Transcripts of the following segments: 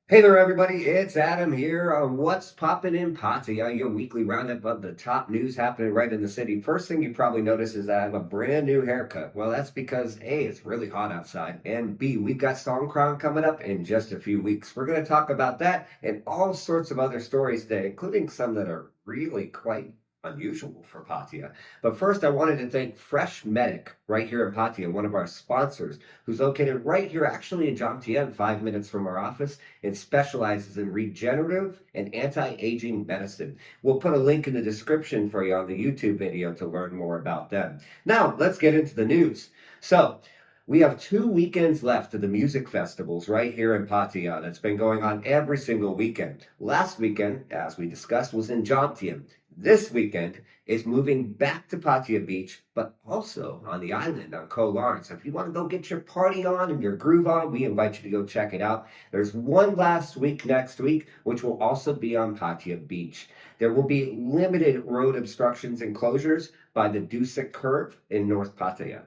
Hey there, everybody. It's Adam here on What's Poppin' in Pattaya, your weekly roundup of the top news happening right in the city. First thing you probably notice is that I have a brand new haircut. Well, that's because A, it's really hot outside, and B, we've got Songkran coming up in just a few weeks. We're going to talk about that and all sorts of other stories today, including some that are really quite unusual for Pattaya. But first, I wanted to thank Fresh Medic right here in Pattaya, one of our sponsors, who's located right here, actually in Jomtien, 5 minutes from our office. It specializes in regenerative and anti-aging medicine. We'll put a link in the description for you on the YouTube video to learn more about them. Now, let's get into the news. So, we have 2 weekends left of the music festivals right here in Pattaya that's been going on every single weekend. Last weekend, as we discussed, was in Jomtien. This weekend is moving back to Pattaya Beach, but also on the island on Koh Larn. So if you want to go get your party on and your groove on, we invite you to go check it out. There's one last week next week, which will also be on Pattaya Beach. There will be limited road obstructions and closures by the Dusit Curve in North Pattaya.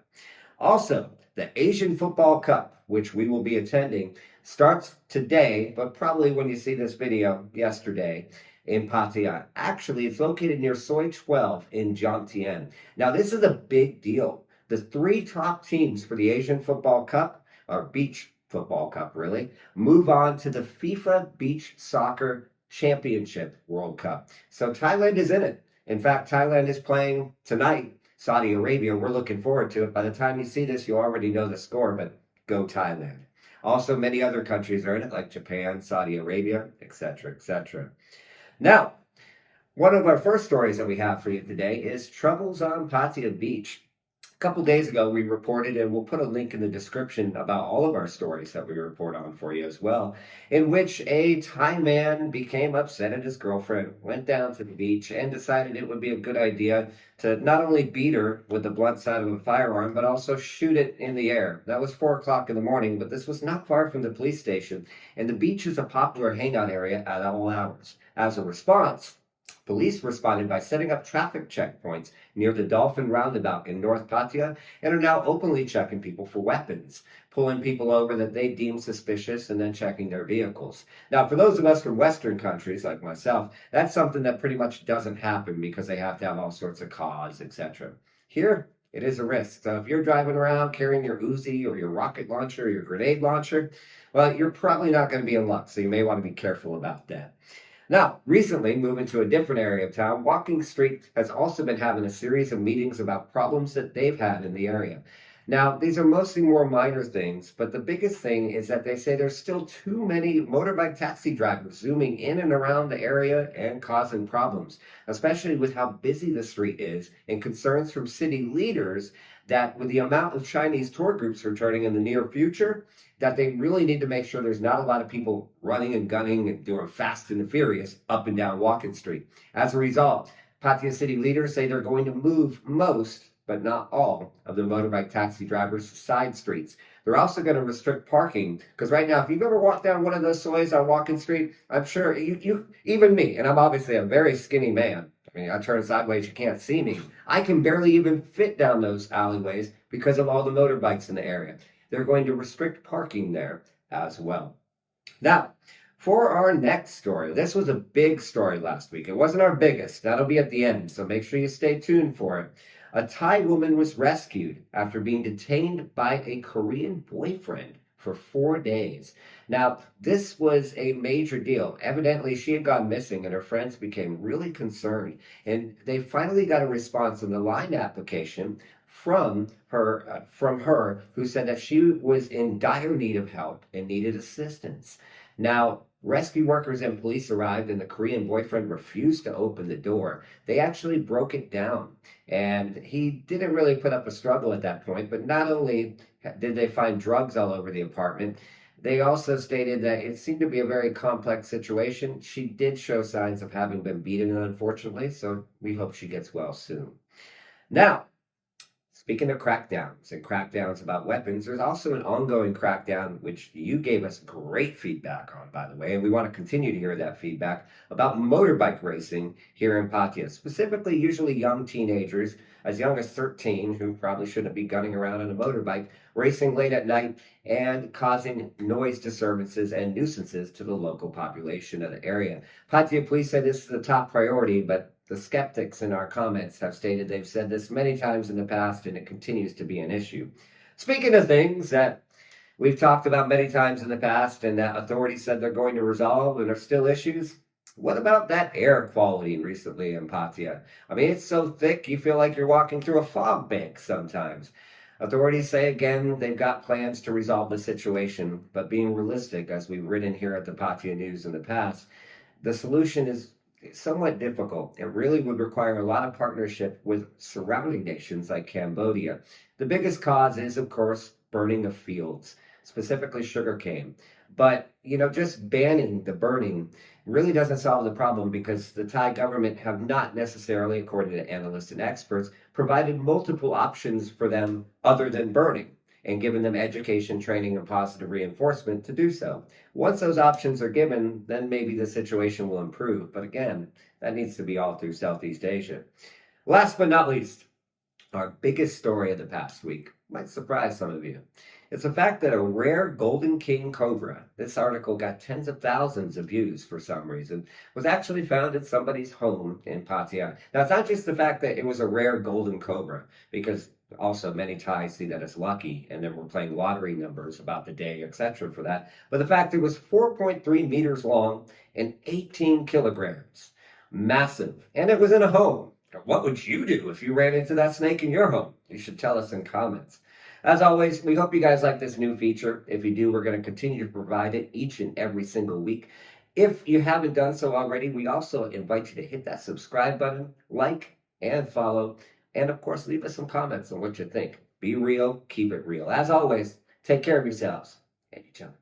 Also, the Asian Football Cup, which we will be attending, starts today, but probably when you see this video, yesterday in Pattaya. Actually, it's located near Soi 12 in Jomtien. Now, this is a big deal. The three top teams for the Asian Football Cup, or Beach Football Cup, really, move on to the FIFA Beach Soccer Championship World Cup. So Thailand is in it. In fact, Thailand is playing tonight Saudi Arabia. We're looking forward to it. By the time you see this, you already know the score, but go Thailand. Also, many other countries are in it, like Japan, Saudi Arabia, etc., etc. Now, one of our first stories that we have for you today is troubles on Pattaya Beach. A couple days ago, we reported, and we'll put a link in the description about all of our stories that we report on for you as well, in which a Thai man became upset at his girlfriend, went down to the beach, and decided it would be a good idea to not only beat her with the blunt side of a firearm, but also shoot it in the air. That was 4 o'clock in the morning, but this was not far from the police station, and the beach is a popular hangout area at all hours. As a response, police responded by setting up traffic checkpoints near the Dolphin Roundabout in North Pattaya and are now openly checking people for weapons, pulling people over that they deem suspicious and then checking their vehicles. Now, for those of us from Western countries like myself, that's something that pretty much doesn't happen because they have to have all sorts of cause, etc. Here, it is a risk. So if you're driving around carrying your Uzi or your rocket launcher or your grenade launcher, well, you're probably not going to be in luck, so you may want to be careful about that. Now, recently, moving to a different area of town, Walking Street has also been having a series of meetings about problems that they've had in the area. Now, these are mostly more minor things, but the biggest thing is that they say there's still too many motorbike taxi drivers zooming in and around the area and causing problems, especially with how busy the street is and concerns from city leaders that with the amount of Chinese tour groups returning in the near future, that they really need to make sure there's not a lot of people running and gunning and doing fast and furious up and down Walking Street. As a result, Pattaya city leaders say they're going to move most, but not all, of the motorbike taxi drivers to side streets. They're also going to restrict parking because right now, if you've ever walked down one of those sois on Walking Street, I'm sure even me, and I'm obviously a very skinny man. I mean, I turn sideways, you can't see me. I can barely even fit down those alleyways because of all the motorbikes in the area. They're going to restrict parking there as well. Now, for our next story, this was a big story last week. It wasn't our biggest. That'll be at the end, so make sure you stay tuned for it. A Thai woman was rescued after being detained by a Korean boyfriend for 4 days. Now, this was a major deal. Evidently, she had gone missing, and her friends became really concerned. And they finally got a response on the line application from her who said that she was in dire need of help and needed assistance. Now, rescue workers and police arrived, and the Korean boyfriend refused to open the door. They actually broke it down, and he didn't really put up a struggle at that point. But not only did they find drugs all over the apartment, they also stated that it seemed to be a very complex situation. She did show signs of having been beaten, unfortunately, so we hope she gets well soon. Now, Speaking of crackdowns and crackdowns about weapons, there's also an ongoing crackdown, which you gave us great feedback on, by the way, and we want to continue to hear that feedback about motorbike racing here in Pattaya, specifically usually young teenagers, as young as 13, who probably shouldn't be gunning around on a motorbike, racing late at night and causing noise disturbances and nuisances to the local population of the area. Pattaya police say this is the top priority, but the skeptics in our comments have stated they've said this many times in the past and it continues to be an issue. Speaking of things that we've talked about many times in the past and that authorities said they're going to resolve and are still issues, what about that air quality recently in Pattaya? I mean, it's so thick you feel like you're walking through a fog bank sometimes. Authorities say again they've got plans to resolve the situation, but being realistic, as we've written here at the Pattaya News in the past, the solution is somewhat difficult. It really would require a lot of partnership with surrounding nations like Cambodia. The biggest cause is, of course, burning of fields, specifically sugarcane. But, just banning the burning really doesn't solve the problem because the Thai government have not necessarily, according to analysts and experts, provided multiple options for them other than burning and given them education, training, and positive reinforcement to do so. Once those options are given, then maybe the situation will improve. But again, that needs to be all through Southeast Asia. Last but not least, our biggest story of the past week might surprise some of you. It's the fact that a rare golden king cobra, this article got tens of thousands of views for some reason, was actually found at somebody's home in Pattaya. Now, it's not just the fact that it was a rare golden cobra, because also many Thais see that as lucky, and then we're playing lottery numbers about the day, etc. for that. But the fact it was 4.3 meters long and 18 kilograms. Massive. And it was in a home. What would you do if you ran into that snake in your home? You should tell us in comments. As always, we hope you guys like this new feature. If you do, we're going to continue to provide it each and every single week. If you haven't done so already, we also invite you to hit that subscribe button, like, and follow. And of course, leave us some comments on what you think. Be real, keep it real. As always, take care of yourselves and each other.